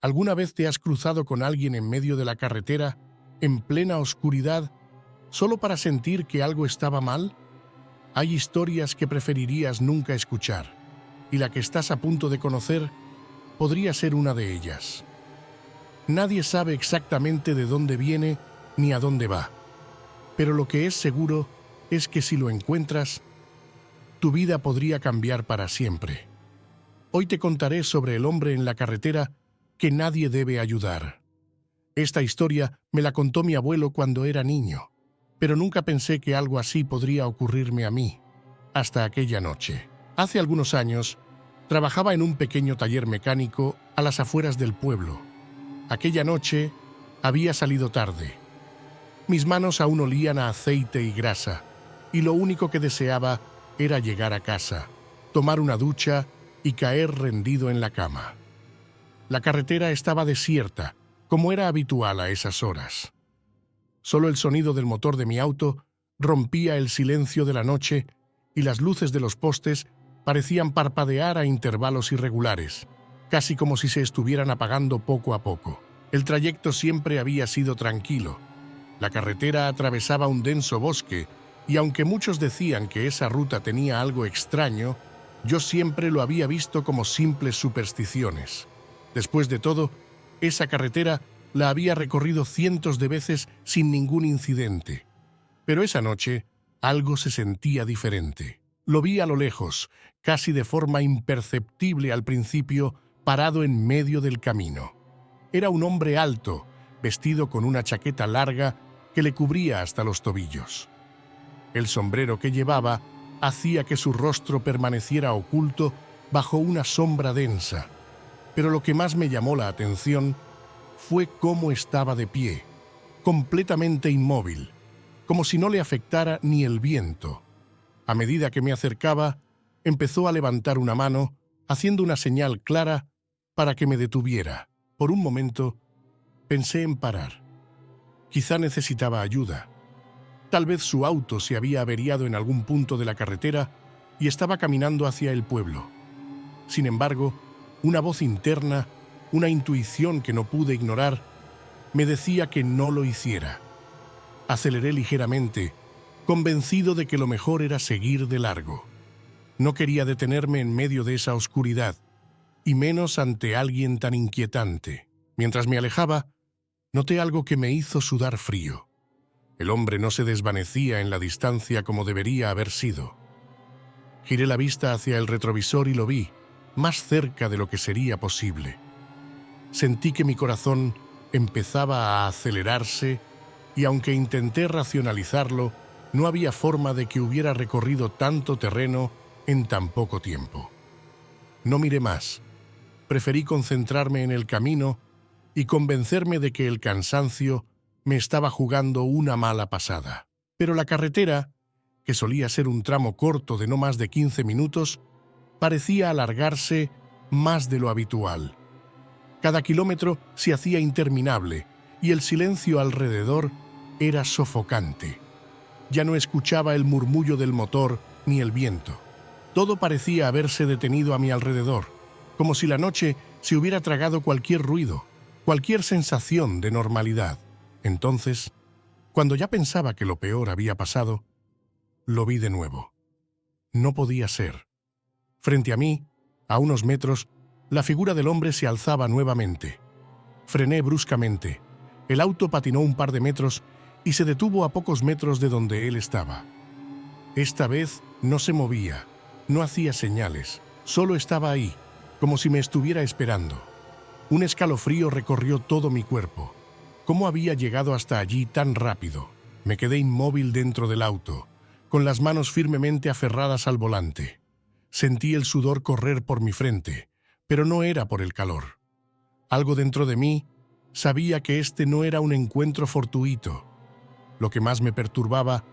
¿Alguna vez te has cruzado con alguien en medio de la carretera, en plena oscuridad, solo para sentir que algo estaba mal? Hay historias que preferirías nunca escuchar, y la que estás a punto de conocer podría ser una de ellas. Nadie sabe exactamente de dónde viene ni a dónde va, pero lo que es seguro es que si lo encuentras, tu vida podría cambiar para siempre. Hoy te contaré sobre el hombre en la carretera que nadie debe ayudar. Esta historia me la contó mi abuelo cuando era niño, pero nunca pensé que algo así podría ocurrirme a mí, hasta aquella noche. Hace algunos años, trabajaba en un pequeño taller mecánico a las afueras del pueblo. Aquella noche había salido tarde. Mis manos aún olían a aceite y grasa, y lo único que deseaba era llegar a casa, tomar una ducha y caer rendido en la cama. La carretera estaba desierta, como era habitual a esas horas. Solo el sonido del motor de mi auto rompía el silencio de la noche y las luces de los postes parecían parpadear a intervalos irregulares, casi como si se estuvieran apagando poco a poco. El trayecto siempre había sido tranquilo. La carretera atravesaba un denso bosque y aunque muchos decían que esa ruta tenía algo extraño, yo siempre lo había visto como simples supersticiones. Después de todo, esa carretera la había recorrido cientos de veces sin ningún incidente. Pero esa noche, algo se sentía diferente. Lo vi a lo lejos, casi de forma imperceptible al principio, parado en medio del camino. Era un hombre alto, vestido con una chaqueta larga que le cubría hasta los tobillos. El sombrero que llevaba hacía que su rostro permaneciera oculto bajo una sombra densa. Pero lo que más me llamó la atención fue cómo estaba de pie, completamente inmóvil, como si no le afectara ni el viento. A medida que me acercaba, empezó a levantar una mano, haciendo una señal clara para que me detuviera. Por un momento, pensé en parar. Quizá necesitaba ayuda. Tal vez su auto se había averiado en algún punto de la carretera y estaba caminando hacia el pueblo. Sin embargo, una voz interna, una intuición que no pude ignorar, me decía que no lo hiciera. Aceleré ligeramente, convencido de que lo mejor era seguir de largo. No quería detenerme en medio de esa oscuridad, y menos ante alguien tan inquietante. Mientras me alejaba, noté algo que me hizo sudar frío. El hombre no se desvanecía en la distancia como debería haber sido. Giré la vista hacia el retrovisor y lo vi, más cerca de lo que sería posible. Sentí que mi corazón empezaba a acelerarse y aunque intenté racionalizarlo, no había forma de que hubiera recorrido tanto terreno en tan poco tiempo. No miré más. Preferí concentrarme en el camino y convencerme de que el cansancio me estaba jugando una mala pasada. Pero la carretera, que solía ser un tramo corto de no más de 15 minutos, parecía alargarse más de lo habitual. Cada kilómetro se hacía interminable y el silencio alrededor era sofocante. Ya no escuchaba el murmullo del motor ni el viento. Todo parecía haberse detenido a mi alrededor, como si la noche se hubiera tragado cualquier ruido, cualquier sensación de normalidad. Entonces, cuando ya pensaba que lo peor había pasado, lo vi de nuevo. No podía ser. Frente a mí, a unos metros, la figura del hombre se alzaba nuevamente. Frené bruscamente. El auto patinó un par de metros y se detuvo a pocos metros de donde él estaba. Esta vez no se movía, no hacía señales, solo estaba ahí, como si me estuviera esperando. Un escalofrío recorrió todo mi cuerpo. ¿Cómo había llegado hasta allí tan rápido? Me quedé inmóvil dentro del auto, con las manos firmemente aferradas al volante. Sentí el sudor correr por mi frente, pero no era por el calor. Algo dentro de mí sabía que este no era un encuentro fortuito. Lo que más me perturbaba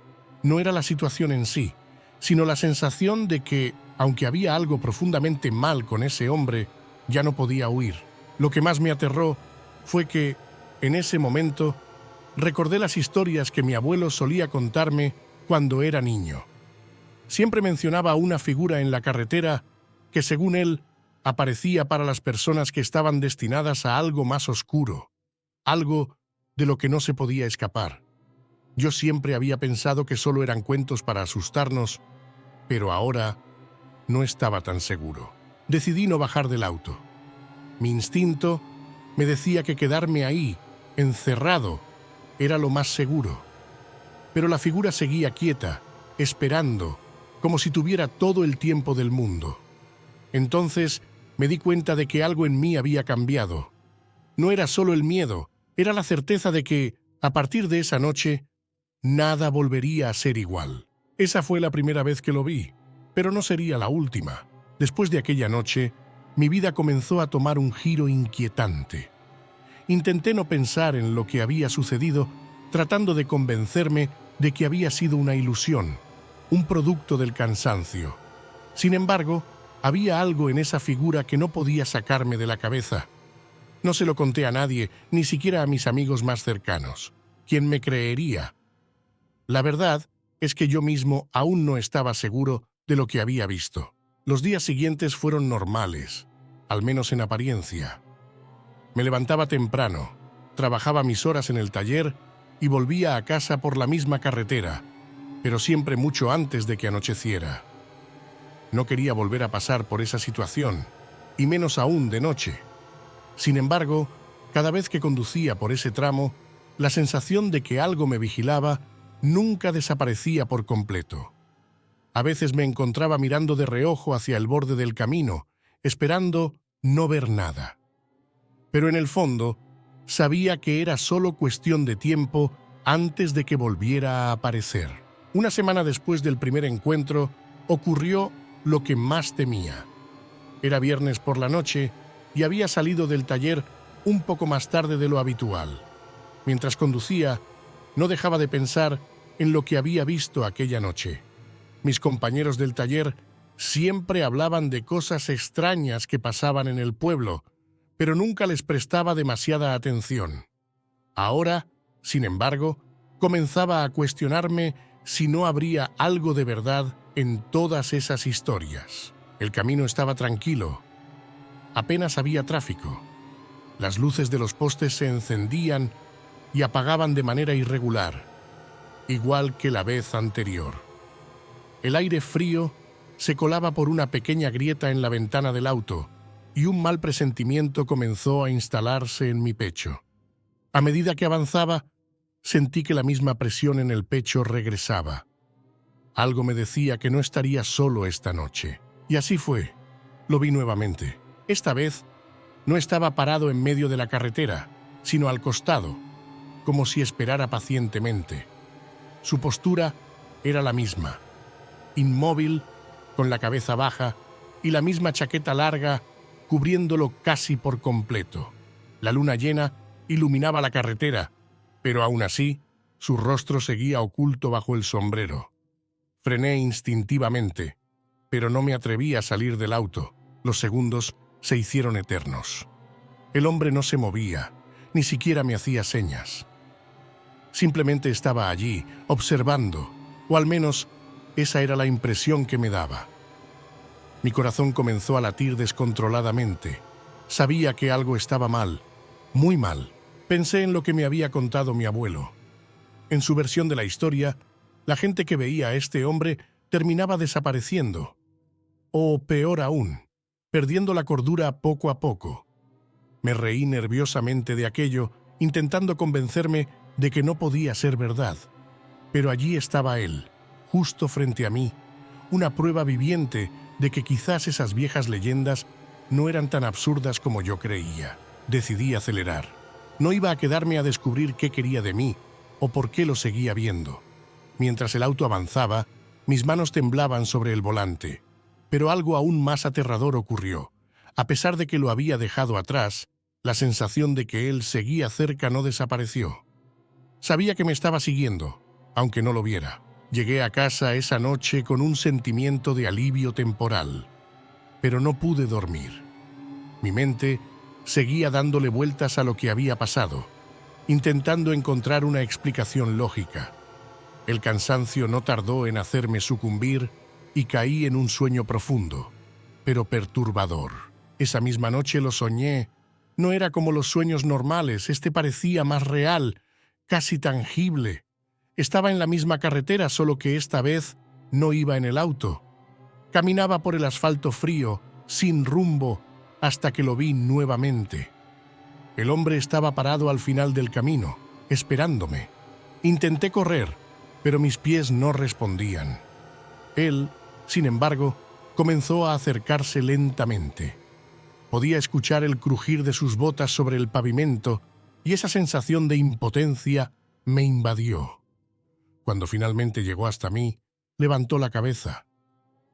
no era la situación en sí, sino la sensación de que, aunque había algo profundamente mal con ese hombre, ya no podía huir. Lo que más me aterró fue que, en ese momento, recordé las historias que mi abuelo solía contarme cuando era niño. Siempre mencionaba a una figura en la carretera que, según él, aparecía para las personas que estaban destinadas a algo más oscuro, algo de lo que no se podía escapar. Yo siempre había pensado que solo eran cuentos para asustarnos, pero ahora no estaba tan seguro. Decidí no bajar del auto. Mi instinto me decía que quedarme ahí, encerrado, era lo más seguro. Pero la figura seguía quieta, esperando, como si tuviera todo el tiempo del mundo. Entonces me di cuenta de que algo en mí había cambiado. No era solo el miedo, era la certeza de que, a partir de esa noche, nada volvería a ser igual. Esa fue la primera vez que lo vi, pero no sería la última. Después de aquella noche, mi vida comenzó a tomar un giro inquietante. Intenté no pensar en lo que había sucedido, tratando de convencerme de que había sido una ilusión, un producto del cansancio. Sin embargo, había algo en esa figura que no podía sacarme de la cabeza. No se lo conté a nadie, ni siquiera a mis amigos más cercanos. ¿Quién me creería? La verdad es que yo mismo aún no estaba seguro de lo que había visto. Los días siguientes fueron normales, al menos en apariencia. Me levantaba temprano, trabajaba mis horas en el taller y volvía a casa por la misma carretera, pero siempre mucho antes de que anocheciera. No quería volver a pasar por esa situación, y menos aún de noche. Sin embargo, cada vez que conducía por ese tramo, la sensación de que algo me vigilaba nunca desaparecía por completo. A veces me encontraba mirando de reojo hacia el borde del camino, esperando no ver nada. Pero en el fondo, sabía que era solo cuestión de tiempo antes de que volviera a aparecer. Una semana después del primer encuentro, ocurrió lo que más temía. Era viernes por la noche y había salido del taller un poco más tarde de lo habitual. Mientras conducía, no dejaba de pensar en lo que había visto aquella noche. Mis compañeros del taller siempre hablaban de cosas extrañas que pasaban en el pueblo, pero nunca les prestaba demasiada atención. Ahora, sin embargo, comenzaba a cuestionarme si no habría algo de verdad en todas esas historias. El camino estaba tranquilo. Apenas había tráfico. Las luces de los postes se encendían y apagaban de manera irregular, igual que la vez anterior. El aire frío se colaba por una pequeña grieta en la ventana del auto y un mal presentimiento comenzó a instalarse en mi pecho. A medida que avanzaba, sentí que la misma presión en el pecho regresaba. Algo me decía que no estaría solo esta noche. Y así fue. Lo vi nuevamente. Esta vez no estaba parado en medio de la carretera, sino al costado, como si esperara pacientemente. Su postura era la misma, inmóvil, con la cabeza baja y la misma chaqueta larga cubriéndolo casi por completo. La luna llena iluminaba la carretera, pero aún así, su rostro seguía oculto bajo el sombrero. Frené instintivamente, pero no me atreví a salir del auto. Los segundos se hicieron eternos. El hombre no se movía, ni siquiera me hacía señas. Simplemente estaba allí, observando, o al menos esa era la impresión que me daba. Mi corazón comenzó a latir descontroladamente. Sabía que algo estaba mal, muy mal. Pensé en lo que me había contado mi abuelo. En su versión de la historia, la gente que veía a este hombre terminaba desapareciendo. O peor aún, perdiendo la cordura poco a poco. Me reí nerviosamente de aquello, intentando convencerme de que no podía ser verdad. Pero allí estaba él, justo frente a mí, una prueba viviente de que quizás esas viejas leyendas no eran tan absurdas como yo creía. Decidí acelerar. No iba a quedarme a descubrir qué quería de mí o por qué lo seguía viendo. Mientras el auto avanzaba, mis manos temblaban sobre el volante. Pero algo aún más aterrador ocurrió. A pesar de que lo había dejado atrás, la sensación de que él seguía cerca no desapareció. Sabía que me estaba siguiendo, aunque no lo viera. Llegué a casa esa noche con un sentimiento de alivio temporal, pero no pude dormir. Mi mente seguía dándole vueltas a lo que había pasado, intentando encontrar una explicación lógica. El cansancio no tardó en hacerme sucumbir y caí en un sueño profundo, pero perturbador. Esa misma noche lo soñé. No era como los sueños normales, este parecía más real, casi tangible. Estaba en la misma carretera, solo que esta vez no iba en el auto. Caminaba por el asfalto frío, sin rumbo, hasta que lo vi nuevamente. El hombre estaba parado al final del camino, esperándome. Intenté correr, pero mis pies no respondían. Él, sin embargo, comenzó a acercarse lentamente. Podía escuchar el crujir de sus botas sobre el pavimento y esa sensación de impotencia me invadió. Cuando finalmente llegó hasta mí, levantó la cabeza.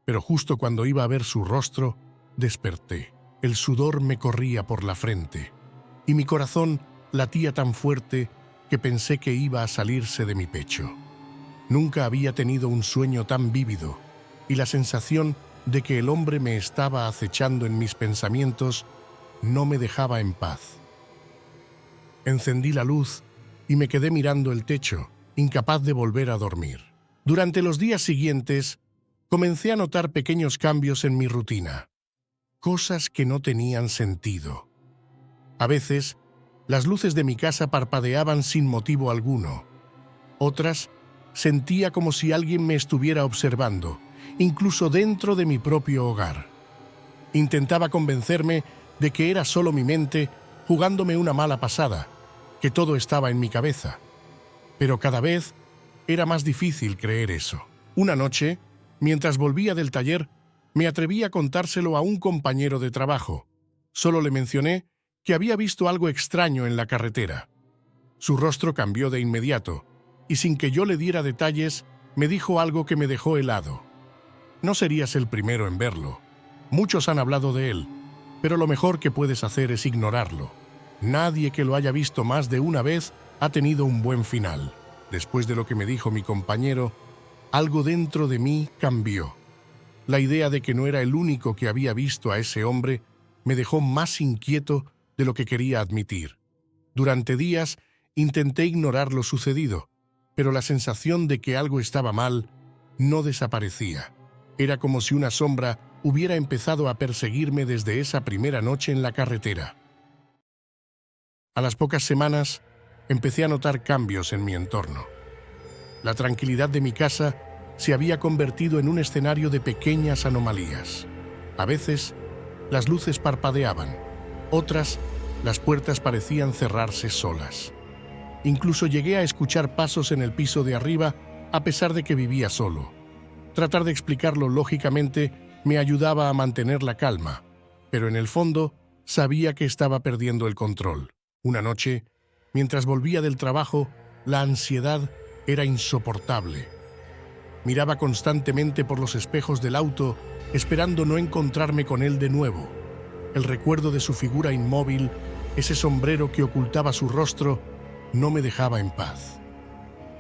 Pero justo cuando iba a ver su rostro, desperté. El sudor me corría por la frente y mi corazón latía tan fuerte que pensé que iba a salirse de mi pecho. Nunca había tenido un sueño tan vívido y la sensación de que el hombre me estaba acechando en mis pensamientos no me dejaba en paz. Encendí la luz y me quedé mirando el techo, incapaz de volver a dormir. Durante los días siguientes, comencé a notar pequeños cambios en mi rutina, cosas que no tenían sentido. A veces, las luces de mi casa parpadeaban sin motivo alguno. Otras, sentía como si alguien me estuviera observando, incluso dentro de mi propio hogar. Intentaba convencerme de que era solo mi mente jugándome una mala pasada, que todo estaba en mi cabeza. Pero cada vez era más difícil creer eso. Una noche, mientras volvía del taller, me atreví a contárselo a un compañero de trabajo. Solo le mencioné que había visto algo extraño en la carretera. Su rostro cambió de inmediato, y sin que yo le diera detalles, me dijo algo que me dejó helado. No serías el primero en verlo. Muchos han hablado de él, pero lo mejor que puedes hacer es ignorarlo. Nadie que lo haya visto más de una vez ha tenido un buen final. Después de lo que me dijo mi compañero, algo dentro de mí cambió. La idea de que no era el único que había visto a ese hombre me dejó más inquieto de lo que quería admitir. Durante días intenté ignorar lo sucedido, pero la sensación de que algo estaba mal no desaparecía. Era como si una sombra hubiera empezado a perseguirme desde esa primera noche en la carretera. A las pocas semanas, empecé a notar cambios en mi entorno. La tranquilidad de mi casa se había convertido en un escenario de pequeñas anomalías. A veces, las luces parpadeaban. Otras, las puertas parecían cerrarse solas. Incluso llegué a escuchar pasos en el piso de arriba, a pesar de que vivía solo. Tratar de explicarlo lógicamente me ayudaba a mantener la calma, pero en el fondo sabía que estaba perdiendo el control. Una noche, mientras volvía del trabajo, la ansiedad era insoportable. Miraba constantemente por los espejos del auto, esperando no encontrarme con él de nuevo. El recuerdo de su figura inmóvil, ese sombrero que ocultaba su rostro, no me dejaba en paz.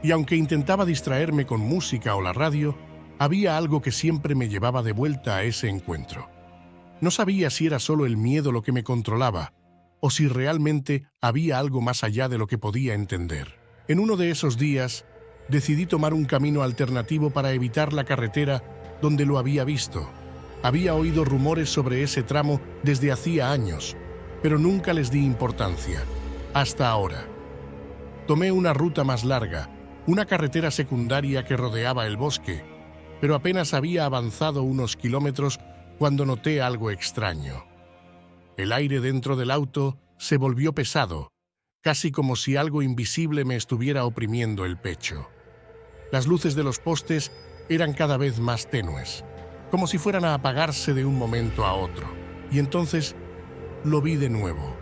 Y aunque intentaba distraerme con música o la radio, había algo que siempre me llevaba de vuelta a ese encuentro. No sabía si era solo el miedo lo que me controlaba, o si realmente había algo más allá de lo que podía entender. En uno de esos días, decidí tomar un camino alternativo para evitar la carretera donde lo había visto. Había oído rumores sobre ese tramo desde hacía años, pero nunca les di importancia, hasta ahora. Tomé una ruta más larga, una carretera secundaria que rodeaba el bosque, pero apenas había avanzado unos kilómetros cuando noté algo extraño. El aire dentro del auto se volvió pesado, casi como si algo invisible me estuviera oprimiendo el pecho. Las luces de los postes eran cada vez más tenues, como si fueran a apagarse de un momento a otro. Y entonces lo vi de nuevo.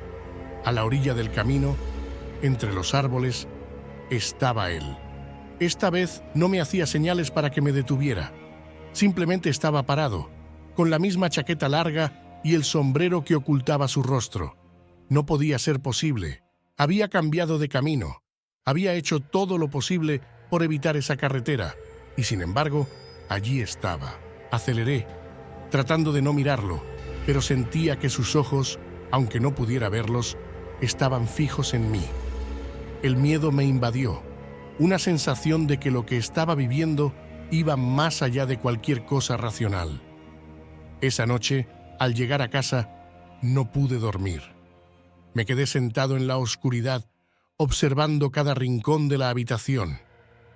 A la orilla del camino, entre los árboles, estaba él. Esta vez no me hacía señales para que me detuviera. Simplemente estaba parado, con la misma chaqueta larga y el sombrero que ocultaba su rostro. No podía ser posible. Había cambiado de camino. Había hecho todo lo posible por evitar esa carretera. Y sin embargo, allí estaba. Aceleré, tratando de no mirarlo, pero sentía que sus ojos, aunque no pudiera verlos, estaban fijos en mí. El miedo me invadió. Una sensación de que lo que estaba viviendo iba más allá de cualquier cosa racional. Esa noche, al llegar a casa, No pude dormir. Me quedé sentado en la oscuridad, observando cada rincón de la habitación,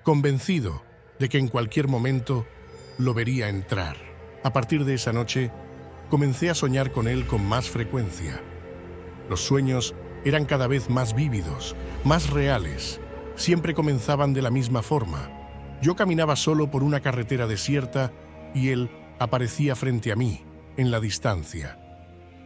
convencido de que en cualquier momento lo vería entrar. A partir de esa noche, comencé a soñar con él con más frecuencia. Los sueños eran cada vez más vívidos, más reales. Siempre comenzaban de la misma forma. Yo caminaba solo por una carretera desierta y él aparecía frente a mí, en la distancia.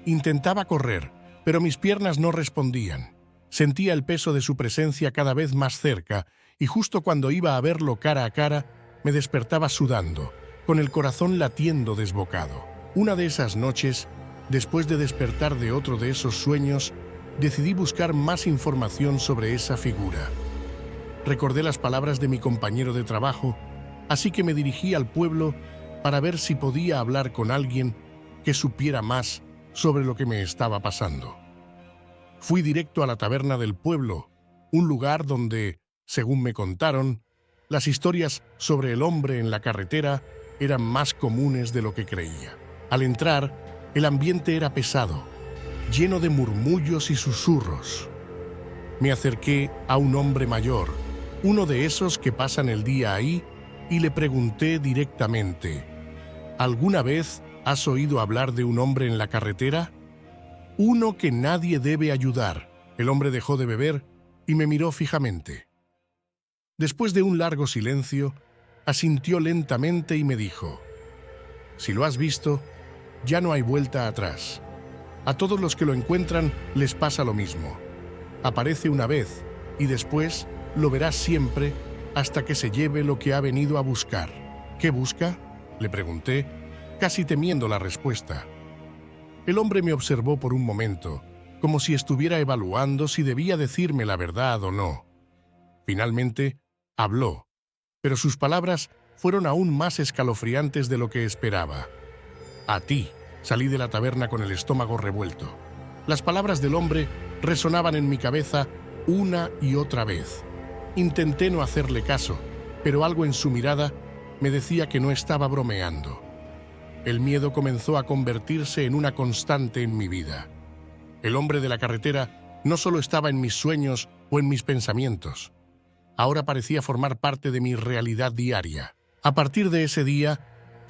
Intentaba correr, pero mis piernas no respondían. Sentía el peso de su presencia cada vez más cerca y justo cuando iba a verlo cara a cara, me despertaba sudando, con el corazón latiendo desbocado. Una de esas noches, después de despertar de otro de esos sueños, decidí buscar más información sobre esa figura. Recordé las palabras de mi compañero de trabajo, así que me dirigí al pueblo para ver si podía hablar con alguien que supiera más sobre lo que me estaba pasando. Fui directo a la taberna del pueblo, un lugar donde, según me contaron, las historias sobre el hombre en la carretera eran más comunes de lo que creía. Al entrar, el ambiente era pesado, lleno de murmullos y susurros. Me acerqué a un hombre mayor, uno de esos que pasan el día ahí, y le pregunté directamente: ¿alguna vez has oído hablar de un hombre en la carretera? Uno que nadie debe ayudar. El hombre dejó de beber y me miró fijamente. Después de un largo silencio, asintió lentamente y me dijo: si lo has visto, ya no hay vuelta atrás. A todos los que lo encuentran les pasa lo mismo. Aparece una vez y después lo verás siempre hasta que se lleve lo que ha venido a buscar. ¿Qué busca?, le pregunté, casi temiendo la respuesta. El hombre me observó por un momento, como si estuviera evaluando si debía decirme la verdad o no. Finalmente, habló, pero sus palabras fueron aún más escalofriantes de lo que esperaba. A ti. Salí de la taberna con el estómago revuelto. Las palabras del hombre resonaban en mi cabeza una y otra vez. Intenté no hacerle caso, pero algo en su mirada me decía que no estaba bromeando. El miedo comenzó a convertirse en una constante en mi vida. El hombre de la carretera no solo estaba en mis sueños o en mis pensamientos. Ahora parecía formar parte de mi realidad diaria. A partir de ese día,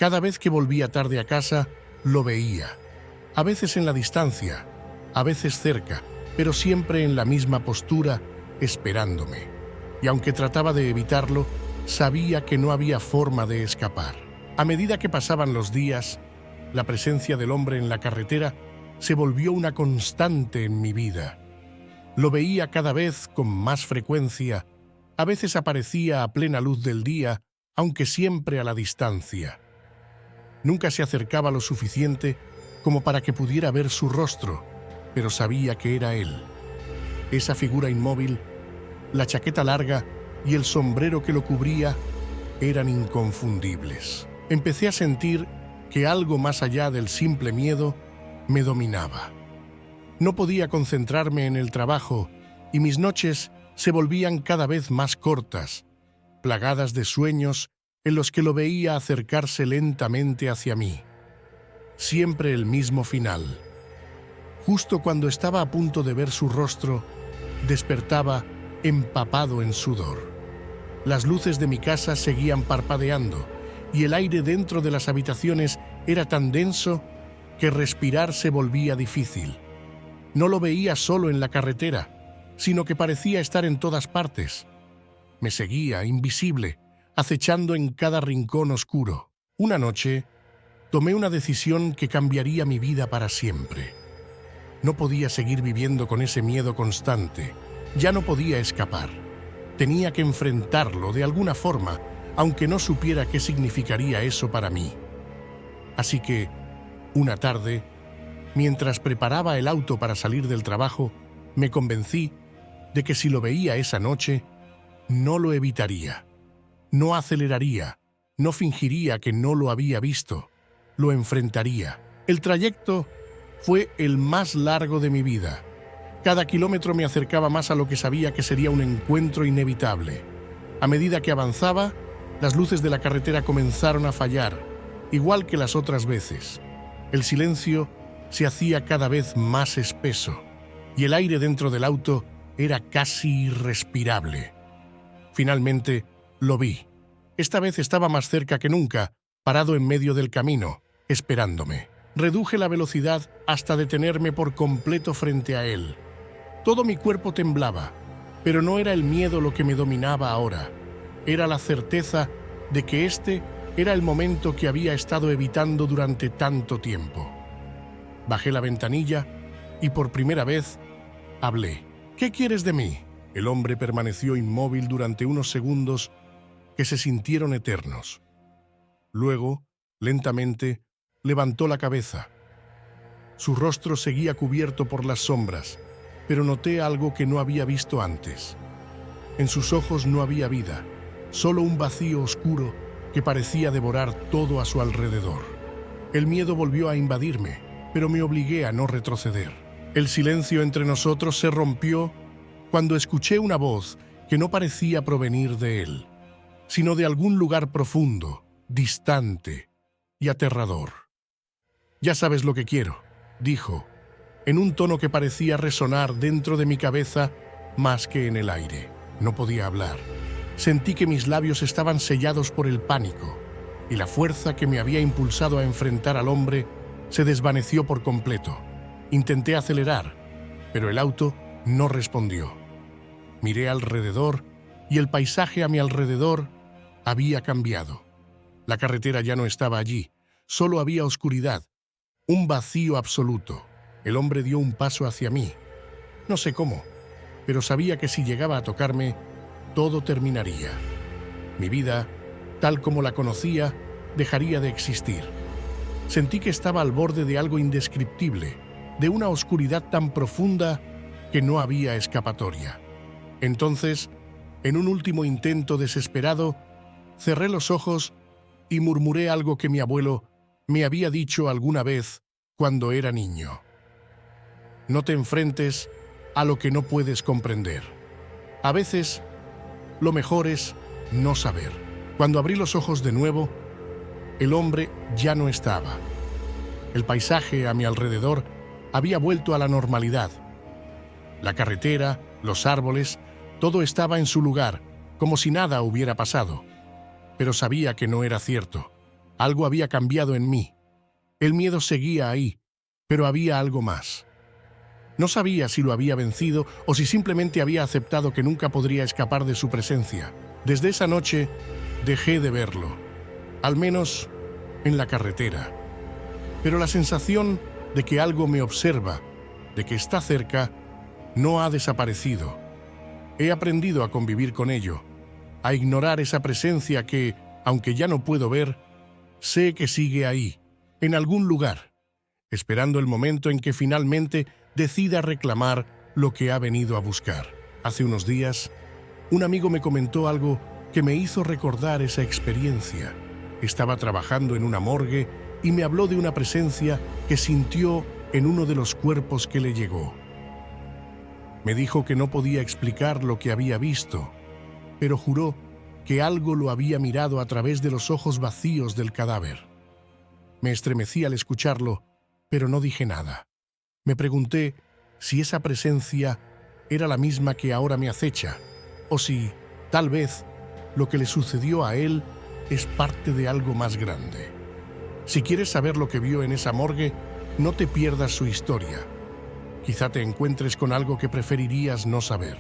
cada vez que volvía tarde a casa, lo veía. A veces en la distancia, a veces cerca, pero siempre en la misma postura, esperándome. Y aunque trataba de evitarlo, sabía que no había forma de escapar. A medida que pasaban los días, la presencia del hombre en la carretera se volvió una constante en mi vida. Lo veía cada vez con más frecuencia. A veces aparecía a plena luz del día, aunque siempre a la distancia. Nunca se acercaba lo suficiente como para que pudiera ver su rostro, pero sabía que era él. Esa figura inmóvil, la chaqueta larga y el sombrero que lo cubría eran inconfundibles. Empecé a sentir que algo más allá del simple miedo me dominaba. No podía concentrarme en el trabajo y mis noches se volvían cada vez más cortas, plagadas de sueños en los que lo veía acercarse lentamente hacia mí. Siempre el mismo final. Justo cuando estaba a punto de ver su rostro, despertaba empapado en sudor. Las luces de mi casa seguían parpadeando y el aire dentro de las habitaciones era tan denso que respirar se volvía difícil. No lo veía solo en la carretera, sino que parecía estar en todas partes. Me seguía, invisible, acechando en cada rincón oscuro. Una noche, tomé una decisión que cambiaría mi vida para siempre. No podía seguir viviendo con ese miedo constante. Ya no podía escapar. Tenía que enfrentarlo de alguna forma, aunque no supiera qué significaría eso para mí. Así que, una tarde, mientras preparaba el auto para salir del trabajo, me convencí de que si lo veía esa noche, no lo evitaría. No aceleraría, no fingiría que no lo había visto, lo enfrentaría. El trayecto fue el más largo de mi vida. Cada kilómetro me acercaba más a lo que sabía que sería un encuentro inevitable. A medida que avanzaba, las luces de la carretera comenzaron a fallar, igual que las otras veces. El silencio se hacía cada vez más espeso y el aire dentro del auto era casi irrespirable. Finalmente lo vi. Esta vez estaba más cerca que nunca, parado en medio del camino, esperándome. Reduje la velocidad hasta detenerme por completo frente a él. Todo mi cuerpo temblaba, pero no era el miedo lo que me dominaba ahora. Era la certeza de que este era el momento que había estado evitando durante tanto tiempo. Bajé la ventanilla y por primera vez hablé. «¿Qué quieres de mí?». El hombre permaneció inmóvil durante unos segundos que se sintieron eternos. Luego, lentamente, levantó la cabeza. Su rostro seguía cubierto por las sombras, pero noté algo que no había visto antes. En sus ojos no había vida, solo un vacío oscuro que parecía devorar todo a su alrededor. El miedo volvió a invadirme, pero me obligué a no retroceder. El silencio entre nosotros se rompió cuando escuché una voz que no parecía provenir de él, sino de algún lugar profundo, distante y aterrador. «Ya sabes lo que quiero», dijo, en un tono que parecía resonar dentro de mi cabeza más que en el aire. No podía hablar. Sentí que mis labios estaban sellados por el pánico, y la fuerza que me había impulsado a enfrentar al hombre se desvaneció por completo. Intenté acelerar, pero el auto no respondió. Miré alrededor y el paisaje a mi alrededor había cambiado. La carretera ya no estaba allí, solo había oscuridad, un vacío absoluto. El hombre dio un paso hacia mí. No sé cómo, pero sabía que si llegaba a tocarme, todo terminaría. Mi vida, tal como la conocía, dejaría de existir. Sentí que estaba al borde de algo indescriptible, de una oscuridad tan profunda que no había escapatoria. Entonces, en un último intento desesperado, cerré los ojos y murmuré algo que mi abuelo me había dicho alguna vez cuando era niño. No te enfrentes a lo que no puedes comprender. A veces, lo mejor es no saber. Cuando abrí los ojos de nuevo, el hombre ya no estaba. El paisaje a mi alrededor había vuelto a la normalidad. La carretera, los árboles, todo estaba en su lugar, como si nada hubiera pasado. Pero sabía que no era cierto. Algo había cambiado en mí. El miedo seguía ahí, pero había algo más. No sabía si lo había vencido o si simplemente había aceptado que nunca podría escapar de su presencia. Desde esa noche dejé de verlo, al menos en la carretera. Pero la sensación de que algo me observa, de que está cerca, no ha desaparecido. He aprendido a convivir con ello, a ignorar esa presencia que, aunque ya no puedo ver, sé que sigue ahí, en algún lugar, esperando el momento en que finalmente decida reclamar lo que ha venido a buscar. Hace unos días, un amigo me comentó algo que me hizo recordar esa experiencia. Estaba trabajando en una morgue y me habló de una presencia que sintió en uno de los cuerpos que le llegó. Me dijo que no podía explicar lo que había visto, pero juró que algo lo había mirado a través de los ojos vacíos del cadáver. Me estremecí al escucharlo, pero no dije nada. Me pregunté si esa presencia era la misma que ahora me acecha, o si, tal vez, lo que le sucedió a él es parte de algo más grande. Si quieres saber lo que vio en esa morgue, no te pierdas su historia. Quizá te encuentres con algo que preferirías no saber.